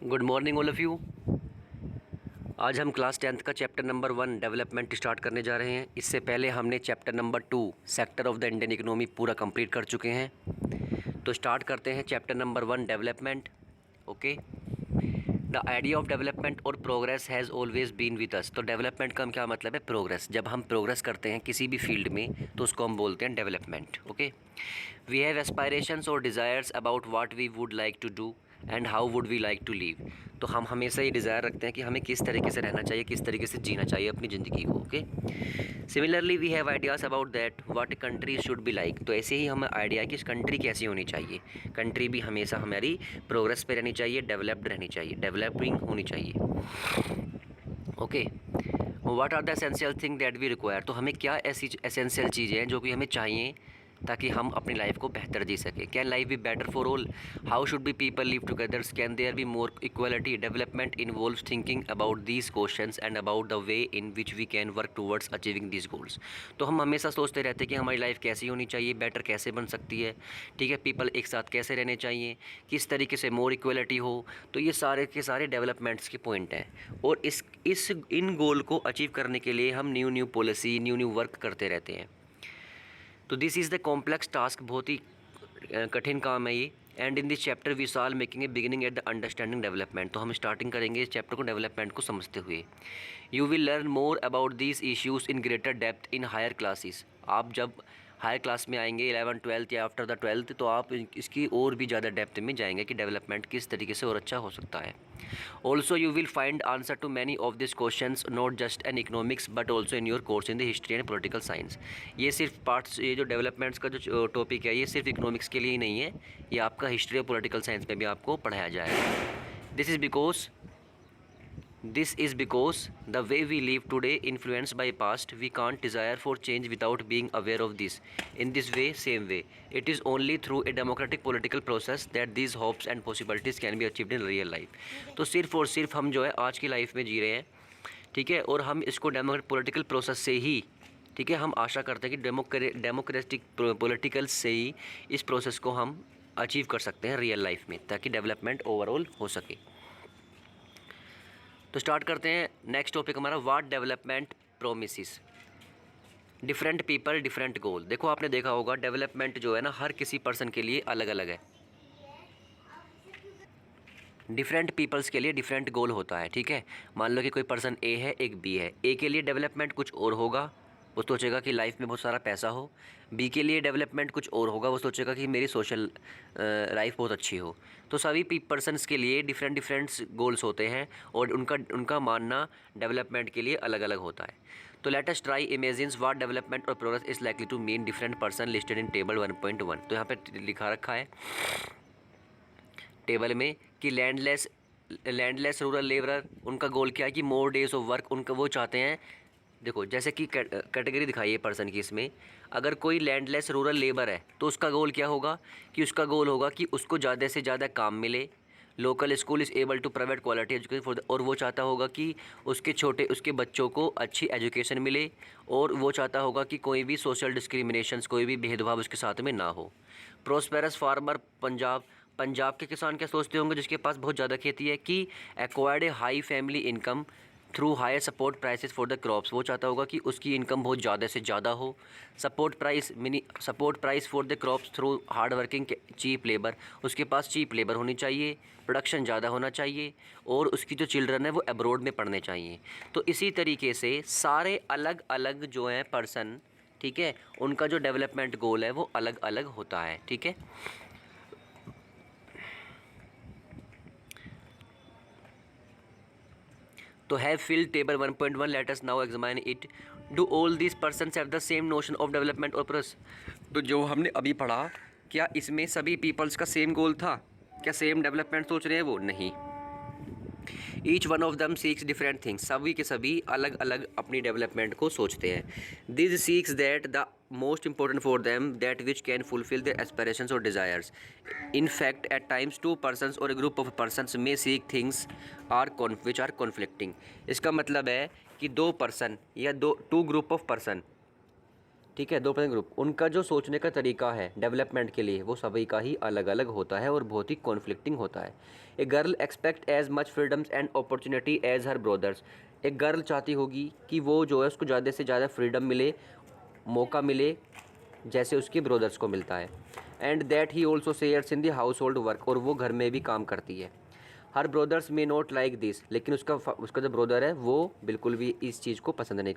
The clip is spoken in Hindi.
Good morning all of you. आज हम क्लास 10th का चैप्टर नंबर 1 डेवलपमेंट स्टार्ट करने जा रहे हैं। इससे पहले हमने chapter number 2 sector of the Indian economy पूरा कंप्लीट कर चुके हैं। तो स्टार्ट करते हैं chapter number 1 development. Okay, the idea of development और progress has always been with us. तो डेवलपमेंट का क्या मतलब है? प्रोग्रेस। जब हम प्रोग्रेस करते हैं किसी भी फील्ड में तो उसको हम बोलते हैं development. Okay, we have aspirations और desires about what we would like to do and how would we like to live. तो हम हमेशा ये डिज़ायर रखते हैं कि हमें किस तरीके से रहना चाहिए, किस तरीके से जीना चाहिए अपनी ज़िंदगी को। Okay, similarly we have ideas about that what country should be like. तो ऐसे ही हमें आइडिया है कि कंट्री कैसी होनी चाहिए। कंट्री भी हमेशा हमारी प्रोग्रेस पे रहनी चाहिए, डेवलप्ड रहनी चाहिए, डेवलपिंग होनी चाहिए। Okay, what are the essential thing that we require. तो हमें क्या ऐसी एसेंशियल चीज़ें हैं जो कि हमें चाहिए ताकि हम अपनी लाइफ को बेहतर जी सकें। Can life be better for all, how should be people live together, can there be more equality. Development involves thinking about these questions and about the way in which we can work towards achieving these goals. तो हम हमेशा सोचते रहते हैं कि हमारी लाइफ कैसी होनी चाहिए, बेटर कैसे बन सकती है, ठीक है, पीपल एक साथ कैसे रहने चाहिए, किस तरीके से मोर इक्वलिटी हो। तो ये सारे के सारे डेवलपमेंट्स के पॉइंट हैं और इन गोल को अचीव करने के लिए हम न्यू पॉलिसी, न्यू वर्क करते रहते हैं। तो this is the complex task, बहुत ही कठिन काम है ये। And in this chapter we shall making a beginning at the understanding development. तो हम स्टार्टिंग करेंगे इस चैप्टर को डेवलपमेंट को समझते हुए। You will learn more about these issues in greater depth in higher classes. आप जब हायर क्लास में आएंगे 11th 12th या आफ्टर द 12th तो आप इसकी और भी ज़्यादा डेप्थ में जाएंगे कि डेवलपमेंट किस तरीके से और अच्छा हो सकता है। Also you will find answer to many of this questions not just in economics but also in your course in the history and political science. ये सिर्फ पार्ट्स, ये जो डेवलपमेंट्स का जो टॉपिक है ये सिर्फ इकोनॉमिक्स के लिए ही नहीं है, ये आपका हिस्ट्री और पॉलिटिकल साइंस में भी आपको पढ़ाया जाएगा। This is because the way we live today influenced by past, we can't desire for change without being aware of this. In this way, same way, it is only through a democratic political process that these hopes and possibilities can be achieved in real life. तो सिर्फ और सिर्फ हम जो है आज की लाइफ में जी रहे हैं, ठीक है, और हम इसको डेमोक्रेटिक पॉलिटिकल प्रोसेस से ही, ठीक है, हम आशा करते हैं कि डेमोक्रेटिक पॉलिटिकल से ही इस प्रोसेस को हम अचीव कर सकते हैं रियल लाइफ में, ताकि डेवलपमेंट ओवरऑल हो सके। तो स्टार्ट करते हैं। नेक्स्ट टॉपिक हमारा what development promises. Different people different गोल। देखो आपने देखा होगा डेवलपमेंट जो है ना हर किसी पर्सन के लिए अलग अलग है। डिफरेंट पीपल्स के लिए डिफरेंट गोल होता है, ठीक है। मान लो कि कोई पर्सन ए है, एक बी है। ए के लिए डेवलपमेंट कुछ और होगा, वो सोचेगा कि लाइफ में बहुत सारा पैसा हो। बी के लिए डेवलपमेंट कुछ और होगा, वो सोचेगा कि मेरी सोशल लाइफ बहुत अच्छी हो। तो सभी पर्सन्स के लिए डिफरेंट डिफरेंट गोल्स होते हैं और उनका मानना डेवलपमेंट के लिए अलग अलग होता है। तो let us try imagine what development और progress is likely to mean different person listed in table 1.1। तो यहाँ पे लिखा रखा है टेबल में कि लैंडलेस रूरल लेबरर, उनका गोल क्या है कि मोर डेज ऑफ वर्क। उनका वो चाहते हैं, देखो जैसे कि कैटेगरी दिखाई है पर्सन की इसमें, अगर कोई लैंडलेस रूरल लेबर है तो उसका गोल क्या होगा कि उसका गोल होगा कि उसको ज़्यादा से ज़्यादा काम मिले। Local school is able to provide quality education for और वो चाहता होगा कि उसके बच्चों को अच्छी एजुकेशन मिले। और वो चाहता होगा कि कोई भी सोशल डिस्क्रिमिनेशंस, कोई भी भेदभाव उसके साथ में ना हो। प्रोस्पेरस फार्मर पंजाब के किसान क्या सोचते होंगे जिसके पास बहुत ज़्यादा खेती है कि acquired a high family income through higher support prices for the crops. वो चाहता होगा कि उसकी इनकम बहुत ज़्यादा से ज़्यादा हो। Support price for the crops through hard working cheap labour, उसके पास चीप लेबर होनी चाहिए, प्रोडक्शन ज़्यादा होना चाहिए और उसकी जो चिल्ड्रन है वो अब्रॉड में पढ़ने चाहिए। तो इसी तरीके से सारे अलग अलग जो हैं पर्सन, ठीक है, उनका जो डेवलपमेंट गोल है वो अलग अलग होता है, ठीक है। तो have filled table 1.1, let us now examine it. Do all this persons have the same notion of development और प्रोग्रेस। तो जो हमने अभी पढ़ा, क्या इसमें सभी पीपल्स का सेम गोल था? क्या सेम डेवलपमेंट सोच रहे हैं वो? नहीं। Each one of them seeks different things, सभी के सभी अलग अलग अपनी डेवलपमेंट को सोचते हैं। This seeks that the most important for them that which can fulfil their aspirations और desires. In fact at times two persons और ए ग्रुप ऑफ पर्सन्स में seek things which are conflicting. इसका मतलब है कि दो पर्सन या टू ग्रुप ऑफ पर्सन, ठीक है, 2 पर्सन ग्रुप, उनका जो सोचने का तरीका है डेवलपमेंट के लिए वो सभी का ही अलग अलग होता है और बहुत ही कॉन्फ्लिक्टिंग होता है। A girl expect as much freedoms and opportunity as her brothers. एक गर्ल चाहती होगी कि वो जो है उसको ज़्यादा से ज़्यादा फ्रीडम मिले, मौका मिले जैसे उसके ब्रदर्स को मिलता है। And that he also shares in the household work, और वो घर में भी काम करती है। Her brothers may not like this, लेकिन उसका जो ब्रदर है वो बिल्कुल भी इस चीज़ को पसंद नहीं करता।